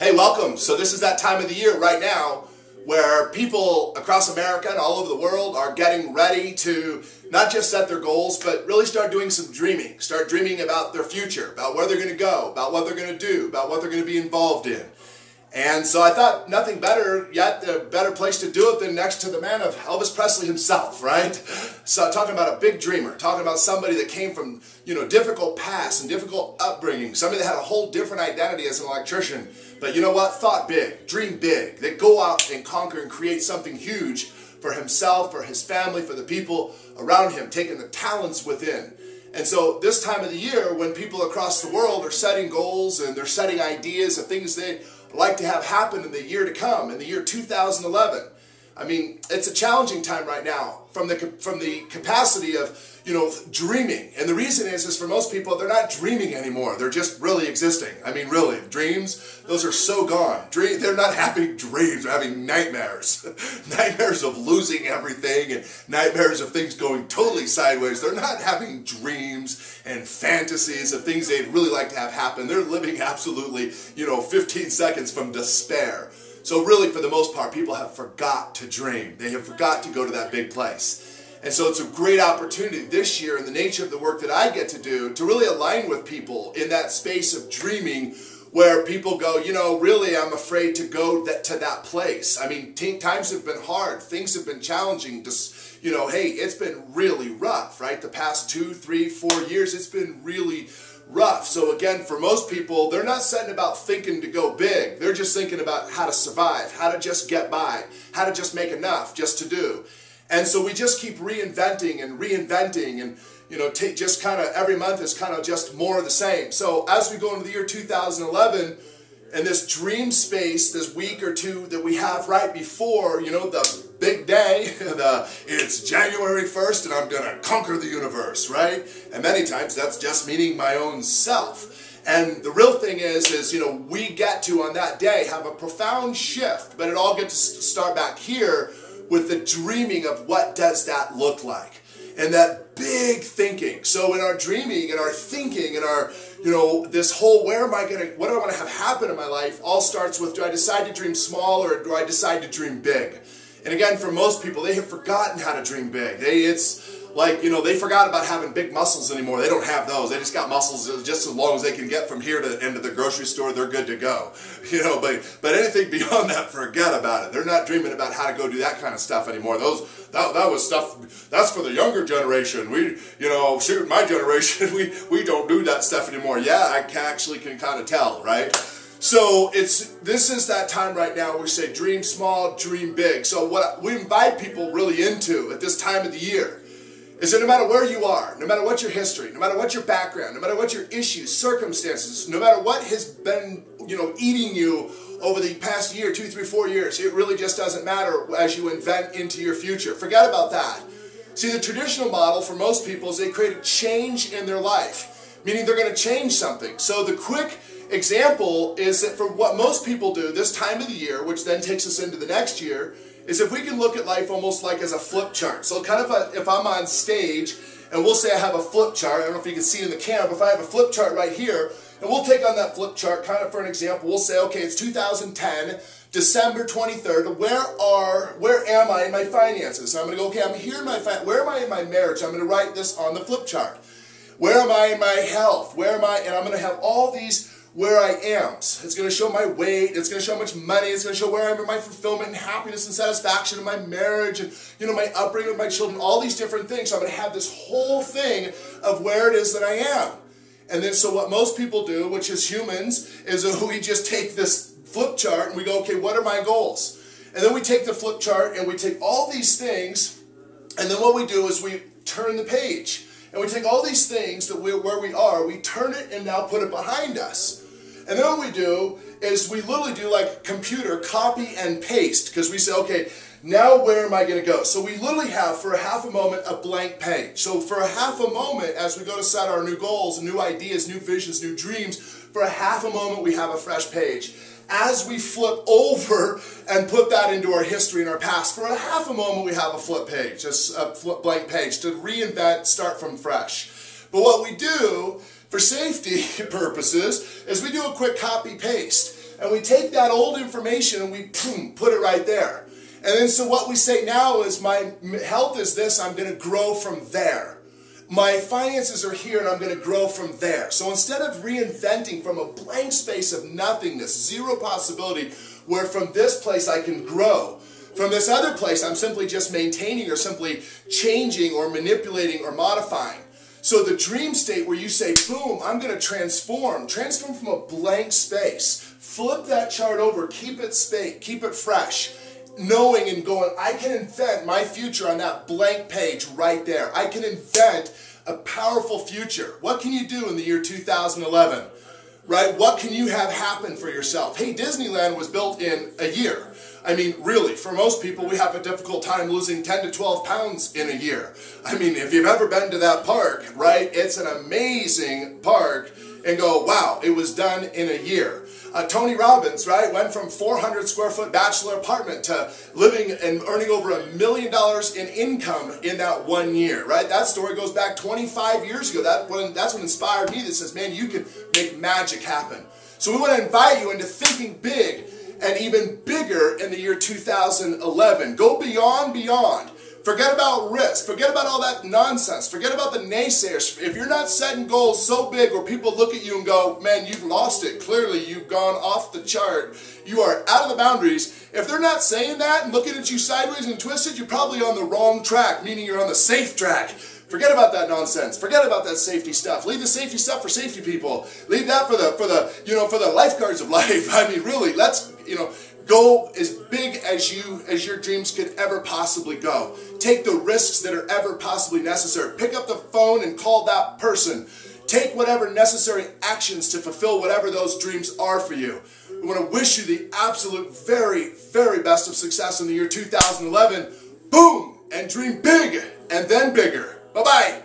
Hey, welcome. So this is that time of the year right now where people across America and all over the world are getting ready to not just set their goals, but really start doing some dreaming. Start dreaming about their future, about where they're going to go, about what they're going to do, about what they're going to be involved in. And so I thought nothing better yet, a better place to do it than next to the man of Elvis Presley himself, right? So talking about a big dreamer, talking about somebody that came from, difficult past and difficult upbringing, somebody that had a whole different identity as an electrician. But you know what? Thought big, dream big. They go out and conquer and create something huge for himself, for his family, for the people around him, taking the talents within. And so this time of the year, when people across the world are setting goals and they're setting ideas of things they like to have happen in the year to come, in the year 2011. I mean, it's a challenging time right now from the capacity of, dreaming. And the reason is for most people, they're not dreaming anymore. They're just really existing. I mean, really, dreams, those are so gone. They're not having dreams. They're having nightmares. Nightmares of losing everything and nightmares of things going totally sideways. They're not having dreams and fantasies of things they'd really like to have happen. They're living absolutely, 15 seconds from despair. So really, for the most part, people have forgot to dream. They have forgot to go to that big place. And so it's a great opportunity this year in the nature of the work that I get to do to really align with people in that space of dreaming where people go, really I'm afraid to go to that place. I mean, times have been hard. Things have been challenging. Hey, it's been really rough, right? The past 2, 3, 4 years, it's been really rough. So again, for most people, they're not setting about thinking to go big. They're just thinking about how to survive, how to just get by, how to just make enough just to do. And so we just keep reinventing and just kind of every month is kind of just more of the same. So as we go into the year 2011 and this dream space, this week or two that we have right before, the big day, it's January 1st and I'm going to conquer the universe, right? And many times that's just meaning my own self. And the real thing is we get to on that day have a profound shift, but it all gets to start back here with the dreaming of what does that look like and that big thinking. So in our dreaming and our thinking and our, this whole what do I want to have happen in my life all starts with, do I decide to dream small or do I decide to dream big? And again, for most people, they have forgotten how to dream big. It's like, they forgot about having big muscles anymore. They don't have those. They just got muscles just as long as they can get from here to the end of the grocery store, they're good to go. But anything beyond that, forget about it. They're not dreaming about how to go do that kind of stuff anymore. That was stuff, that's for the younger generation. Shoot, my generation, we don't do that stuff anymore. Yeah, I actually can kind of tell, right? So this is that time right now where we say dream small, dream big. So what we invite people really into at this time of the year is that no matter where you are, no matter what your history, no matter what your background, no matter what your issues, circumstances, no matter what has been, eating you over the past year, 2, 3, 4 years, it really just doesn't matter as you invent into your future. Forget about that. See, the traditional model for most people is they create a change in their life, meaning they're going to change something. So the quick example is that for what most people do this time of the year, which then takes us into the next year, is if we can look at life almost like as a flip chart. So kind of if I'm on stage and we'll say I have a flip chart, I don't know if you can see it in the camera, but if I have a flip chart right here, and we'll take on that flip chart kind of for an example, we'll say, okay, it's 2010, December 23rd, where am I in my finances? So I'm going to go, okay, I'm here in where am I in my marriage? I'm going to write this on the flip chart. Where am I in my health? Where am I? And I'm going to have all these where I am. It's going to show my weight, it's going to show how much money, it's going to show where I am in my fulfillment and happiness and satisfaction in my marriage and, my upbringing with my children, all these different things. So I'm going to have this whole thing of where it is that I am. And then so what most people do, which is humans, is we just take this flip chart and we go, okay, what are my goals? And then we take the flip chart and we take all these things, and then what we do is we turn the page. And we take all these things that where we are, we turn it and now put it behind us. And then what we do is we literally do like computer copy and paste, because we say, okay, now where am I going to go? So we literally have for a half a moment a blank page. So for a half a moment as we go to set our new goals, new ideas, new visions, new dreams, for a half a moment we have a fresh page. As we flip over and put that into our history and our past, for a half a moment we have a flip page, just a blank page to reinvent, start from fresh. But what we do for safety purposes is we do a quick copy paste. And we take that old information and we put it right there. And then so what we say now is my health is this, I'm going to grow from there. My finances are here and I'm going to grow from there. So instead of reinventing from a blank space of nothingness, zero possibility, where from this place I can grow, from this other place I'm simply just maintaining or simply changing or manipulating or modifying. So the dream state where you say, boom, I'm going to transform from a blank space. Flip that chart over, keep it fresh. Knowing and going, I can invent my future on that blank page right there. I can invent a powerful future. What can you do in the year 2011? Right? What can you have happen for yourself? Hey, Disneyland was built in a year. I mean, really, for most people, we have a difficult time losing 10 to 12 pounds in a year. I mean, if you've ever been to that park, right, it's an amazing park, and go, wow, it was done in a year. Tony Robbins, right, went from 400 square foot bachelor apartment to living and earning over $1 million in income in that 1 year, right? That story goes back 25 years ago. That's what inspired me that says, man, you can make magic happen. So we want to invite you into thinking big and even bigger in the year 2011. Go beyond. Forget about risk. Forget about all that nonsense. Forget about the naysayers. If you're not setting goals so big where people look at you and go, man, you've lost it. Clearly, you've gone off the chart. You are out of the boundaries. If they're not saying that and looking at you sideways and twisted, you're probably on the wrong track, meaning you're on the safe track. Forget about that nonsense. Forget about that safety stuff. Leave the safety stuff for safety people. Leave that for the lifeguards of life. I mean, really, let's, go as big as your dreams could ever possibly go. Take the risks that are ever possibly necessary. Pick up the phone and call that person. Take whatever necessary actions to fulfill whatever those dreams are for you. We want to wish you the absolute very, very best of success in the year 2011. Boom! And dream big and then bigger. Bye-bye.